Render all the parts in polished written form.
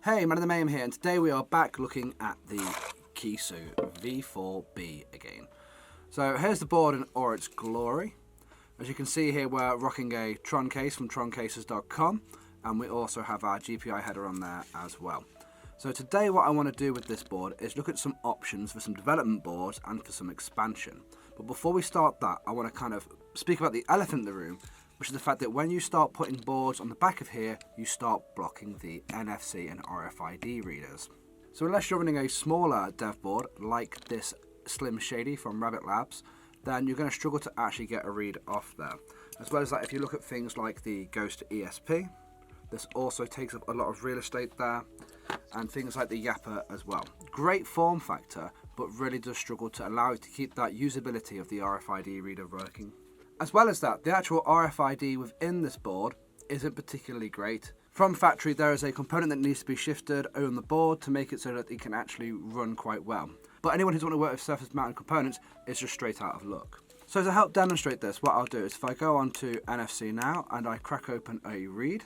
Hey, man of the Mayhem here, and today we are back looking at the Kiisu V4B again. So here's the board in all its glory. As you can see here, we're rocking a Tron case from troncases.com, and we also have our GPI header on there as well. So today what I want to do with this board is look at some options for some development boards and for some expansion. But before we start that, I want to kind of speak about the elephant in the room, which is the fact that when you start putting boards on the back of here, you start blocking the NFC and RFID readers. So unless you're running a smaller dev board like this Slim Shady from Rabbit Labs, then you're going to struggle to actually get a read off there. As well as that, if you look at things like the GhostESP, this also takes up a lot of real estate there, and things like the Yapper as well. Great form factor, but really does struggle to allow you to keep that usability of the RFID reader working. As well as that, the actual RFID within this board isn't particularly great. From factory, there is a component that needs to be shifted on the board to make it so that it can actually run quite well. But anyone who's want to work with surface mounted components is just straight out of luck. So to help demonstrate this, what I'll do is if I go on to NFC now and I crack open a read,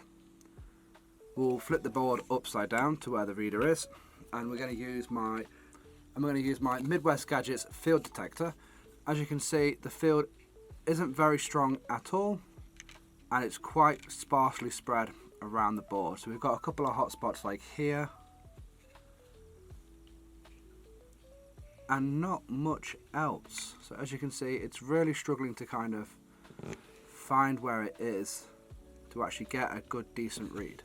we'll flip the board upside down to where the reader is, and we're going to use my Midwest Gadgets field detector. As you can see, the field isn't very strong at all, and it's quite sparsely spread around the board. So we've got a couple of hotspots like here, and not much else. So as you can see, it's really struggling to kind of find where it is to actually get a good decent read.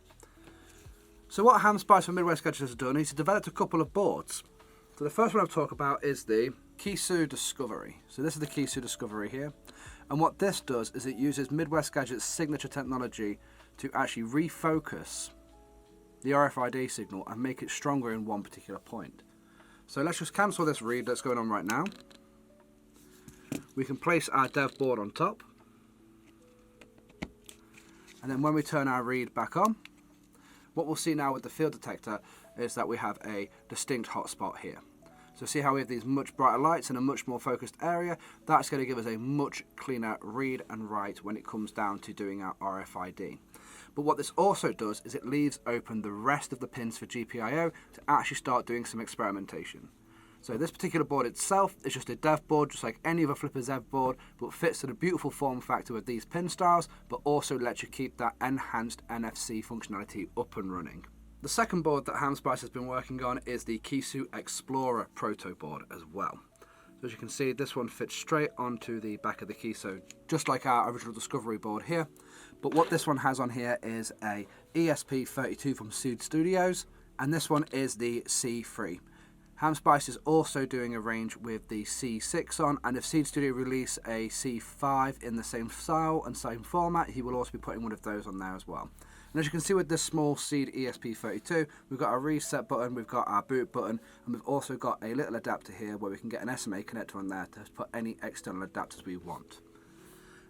So what Hamspiced for Midwest Gadgets has done is he's developed a couple of boards. So the first one I'll talk about is the Kiisu Discovery. So this is the Kiisu Discovery here. And what this does is it uses Midwest Gadgets' signature technology to actually refocus the RFID signal and make it stronger in one particular point. So let's just cancel this read that's going on right now. We can place our dev board on top. And then when we turn our read back on, what we'll see now with the field detector is that we have a distinct hotspot here. So see how we have these much brighter lights in a much more focused area? That's going to give us a much cleaner read and write when it comes down to doing our RFID. But what this also does is it leaves open the rest of the pins for GPIO to actually start doing some experimentation. So this particular board itself is just a dev board, just like any other Flipper Zev board, but fits to the beautiful form factor with these pin styles, but also lets you keep that enhanced NFC functionality up and running. The second board that Hamspiced has been working on is the Kisu Explorer Protoboard as well. So as you can see, this one fits straight onto the back of the Kiisu, just like our original Discovery board here. But what this one has on here is a ESP32 from Seeed Studios, and this one is the C3. Hamspiced is also doing a range with the C6 on, and if Seed Studio release a C5 in the same style and same format, he will also be putting one of those on there as well. And as you can see with this small Seed ESP32, we've got our reset button, we've got our boot button, and we've also got a little adapter here where we can get an SMA connector on there to put any external adapters we want.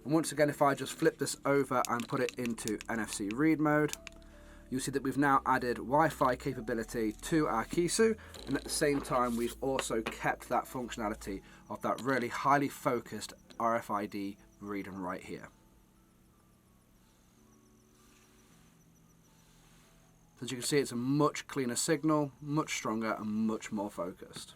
And once again, if I just flip this over and put it into NFC read mode, you'll see that we've now added Wi-Fi capability to our Kiisu, and at the same time we've also kept that functionality of that really highly focused RFID read and write here. As you can see, it's a much cleaner signal, much stronger and much more focused.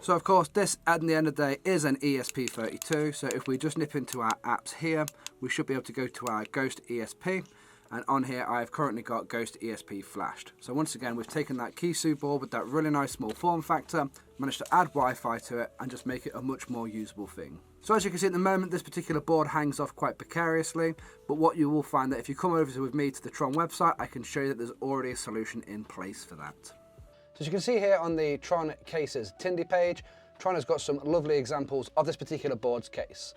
So of course this at the end of the day is an ESP32, so if we just nip into our apps here, we should be able to go to our GhostESP, and on here I've currently got GhostESP flashed. So once again, we've taken that Kiisu board with that really nice small form factor, managed to add Wi-Fi to it and just make it a much more usable thing. So as you can see at the moment, this particular board hangs off quite precariously, but what you will find that if you come over with me to the Tron website, I can show you that there's already a solution in place for that. So as you can see here on the Tron cases Tindy page, Tron has got some lovely examples of this particular board's case.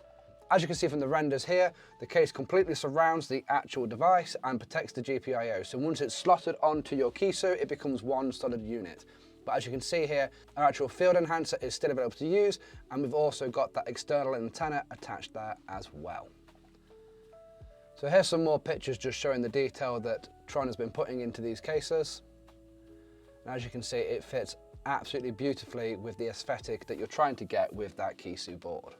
As you can see from the renders here, the case completely surrounds the actual device and protects the GPIO. So once it's slotted onto your Kiisu, it becomes one solid unit. But as you can see here, our actual field enhancer is still available to use, and we've also got that external antenna attached there as well. So here's some more pictures just showing the detail that Tron has been putting into these cases. And as you can see, it fits absolutely beautifully with the aesthetic that you're trying to get with that Kiisu board.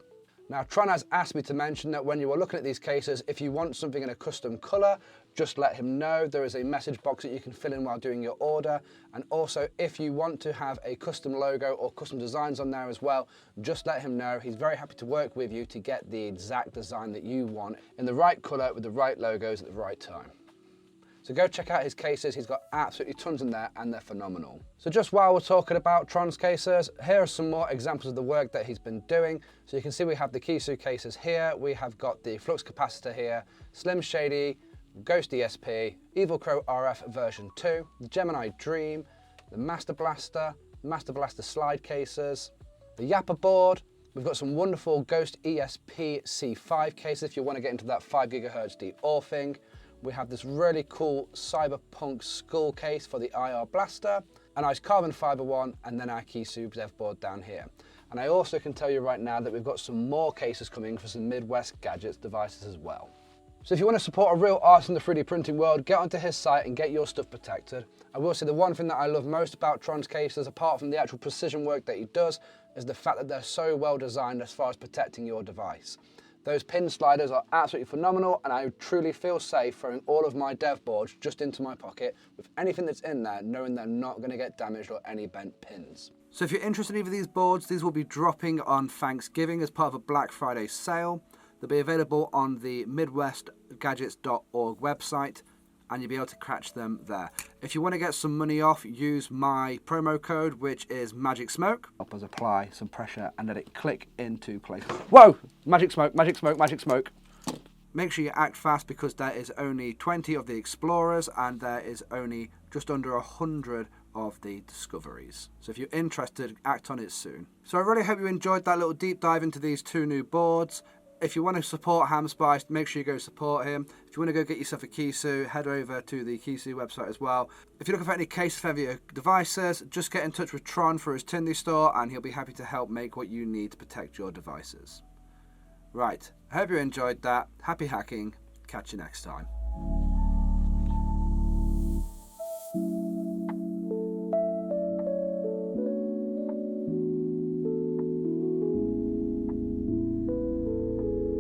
Now, Tron has asked me to mention that when you are looking at these cases, if you want something in a custom colour, just let him know. There is a message box that you can fill in while doing your order. And also, if you want to have a custom logo or custom designs on there as well, just let him know. He's very happy to work with you to get the exact design that you want in the right colour with the right logos at the right time. So go check out his cases. He's got absolutely tons in there and they're phenomenal. So just while we're talking about Tron's cases, here are some more examples of the work that he's been doing. So you can see we have the Kiisu cases here. We have got the flux capacitor here, Slim Shady, GhostESP, Evil Crow RF version 2, the Gemini Dream, the Master Blaster slide cases, the Yapper board. We've got some wonderful GhostESP C5 cases if you want to get into that 5 GHz de-orfing. We have this really cool cyberpunk skull case for the IR blaster, a nice carbon fiber one, and then our Kiisu dev board down here. And I also can tell you right now that we've got some more cases coming for some Midwest Gadgets devices as well. So if you want to support a real artist in the 3D printing world, get onto his site and get your stuff protected. I will say the one thing that I love most about Tron's cases, apart from the actual precision work that he does, is the fact that they're so well designed as far as protecting your device. Those pin sliders are absolutely phenomenal, and I truly feel safe throwing all of my dev boards just into my pocket with anything that's in there, knowing they're not going to get damaged or any bent pins. So if you're interested in either of these boards, these will be dropping on Thanksgiving as part of a Black Friday sale. They'll be available on the midwestgadgets.org website, and you'll be able to catch them there. If you want to get some money off, use my promo code, which is Magic Smoke. Help us apply some pressure and let it click into place. Whoa! Magic smoke, magic smoke, magic smoke. Make sure you act fast because there is only 20 of the Explorers and there is only just under 100 of the Discoveries. So if you're interested, act on it soon. So I really hope you enjoyed that little deep dive into these two new boards. If you want to support Hamspiced, make sure you go support him. If you want to go get yourself a Kiisu, head over to the Kiisu website as well. If you're looking for any case for your devices, just get in touch with Tron for his Tindy store and he'll be happy to help make what you need to protect your devices. Right, I hope you enjoyed that. Happy hacking. Catch you next time.